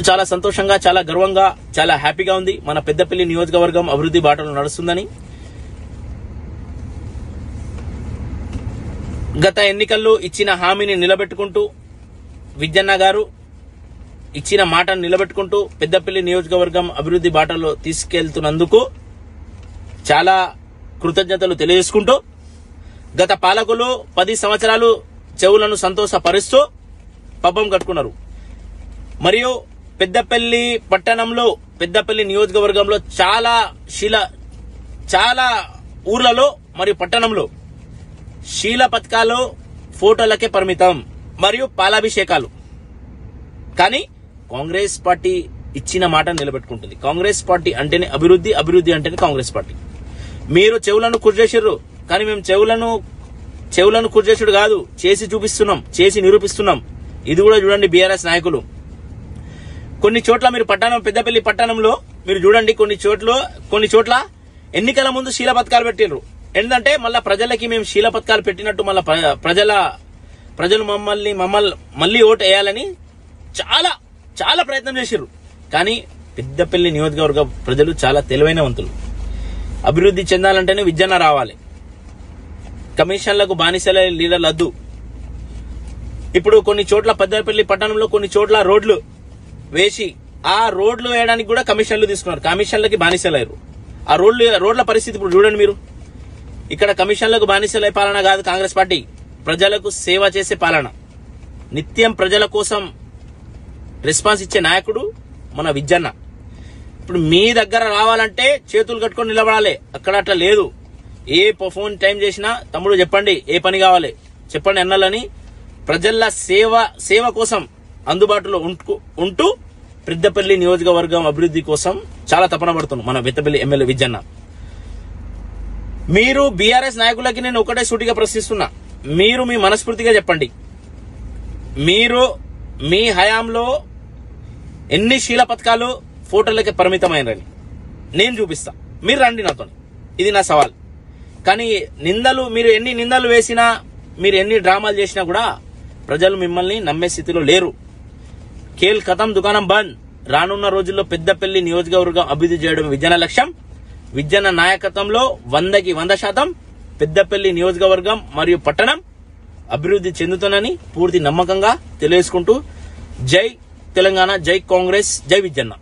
చాలా సంతోషంగా, చాలా గర్వంగా, చాలా హ్యాపీగా ఉంది. మన పెద్దపల్లి నియోజకవర్గం అభివృద్ధి బాటలో నడుస్తుందని. గత ఎన్నికల్లో ఇచ్చిన హామీని నిలబెట్టుకుంటూ, విజ్జన్న గారు ఇచ్చిన మాటను నిలబెట్టుకుంటూ పెద్దపల్లి నియోజకవర్గం అభివృద్ధి బాటలో తీసుకెళ్తున్నందుకు చాలా కృతజ్ఞతలు తెలియజేసుకుంటూ, గత పాలకులు 10 సంవత్సరాలు చెవులను సంతోషపరుస్తూ పబ్బం కట్టుకున్నారు. మరియు పెద్దపల్లి పట్టణంలో, పెద్దపల్లి నియోజకవర్గంలో చాలా ఊర్లలో మరియు పట్టణంలో శీల పథకాలు ఫోటోలకే పరిమితం మరియు పాలాభిషేకాలు. కానీ కాంగ్రెస్ పార్టీ ఇచ్చిన మాట నిలబెట్టుకుంటుంది. కాంగ్రెస్ పార్టీ అంటేనే అభివృద్ధి, అభివృద్ధి అంటేనే కాంగ్రెస్ పార్టీ. మీరు చెవులను కుర్చేసారు, కానీ మేము చెవులను కుర్చేసుడు కాదు, చేసి చూపిస్తున్నాం, చేసి నిరూపిస్తున్నాం. ఇది కూడా చూడండి బీఆర్ఎస్ నాయకులు. కొన్ని చోట్ల మీరు పెద్దపల్లి పట్టణంలో మీరు చూడండి, కొన్ని చోట్ల ఎన్నికల ముందు శీల పథకాలు పెట్టిండ్రు. ఏంటంటే మళ్ళా ప్రజలకి మేము శీల పథకాలు పెట్టినట్టు మళ్ళా ప్రజలు మళ్ళీ ఓటు వేయాలని చాలా ప్రయత్నం చేశారు. కానీ పెద్దపల్లి నియోజకవర్గ ప్రజలు చాలా తెలివైన వంతులు. అభివృద్ధి చెందాలంటేనే విజ్జన రావాలి. కమిషన్లకు బానిసల లీడర్లు వద్దు. ఇప్పుడు కొన్ని చోట్ల పెద్దపల్లి పట్టణంలో కొన్ని చోట్ల రోడ్లు వేసి ఆ రోడ్లు వేయడానికి కూడా కమిషన్లు తీసుకున్నారు. కమిషన్లకి బానిసలయ్యారు. ఆ రోడ్ల పరిస్థితి ఇప్పుడు చూడండి మీరు. ఇక్కడ కమిషన్లకు బానిసలే పాలన కాదు కాంగ్రెస్ పార్టీ, ప్రజలకు సేవ చేసే పాలన. నిత్యం ప్రజల కోసం రెస్పాన్స్ ఇచ్చే నాయకుడు మన విజ్జన్న. ఇప్పుడు మీ దగ్గర రావాలంటే చేతులు కట్టుకొని నిలబడాలి. అక్కడ అట్లా లేదు. ఏ ఫోన్ టైం చేసినా తమ్ముడు చెప్పండి, ఏ పని కావాలి చెప్పండి అన్నాలని ప్రజల సేవ కోసం అందుబాటులో ఉంటూ పెద్దపల్లి నియోజకవర్గం అభివృద్ధి కోసం చాలా తపన పడుతున్నాం మన పెద్దపల్లి ఎమ్మెల్యే విజ్జన్న. మీరు బీఆర్ఎస్ నాయకులకి నేను ఒకటే సూటిగా ప్రశ్నిస్తున్నా, మీరు మీ మనస్ఫూర్తిగా చెప్పండి, మీరు మీ హయాంలో ఎన్ని శీల పథకాలు ఫోటోలకి పరిమితమైనని నేను చూపిస్తా. మీరు రండి నాతో, ఇది నా సవాల్. కానీ మీరు ఎన్ని నిందలు వేసినా, మీరు ఎన్ని డ్రామాలు చేసినా కూడా ప్రజలు మిమ్మల్ని నమ్మే స్థితిలో లేరు. ఖేల్ ఖతం, దుకాణం బంద్. రానున్న రోజుల్లో పెద్దపల్లి నియోజకవర్గం అభివృద్ధి చేయడం విజ్జన లక్ష్యం. విజ్జన నాయకత్వంలో 100కి 100% పెద్దపల్లి నియోజకవర్గం మరియు పట్టణం అభివృద్ధి చెందుతుందని పూర్తి నమ్మకంగా తెలియజేసుకుంటూ, జై తెలంగాణ, జై కాంగ్రెస్, జై విజ్జన్న.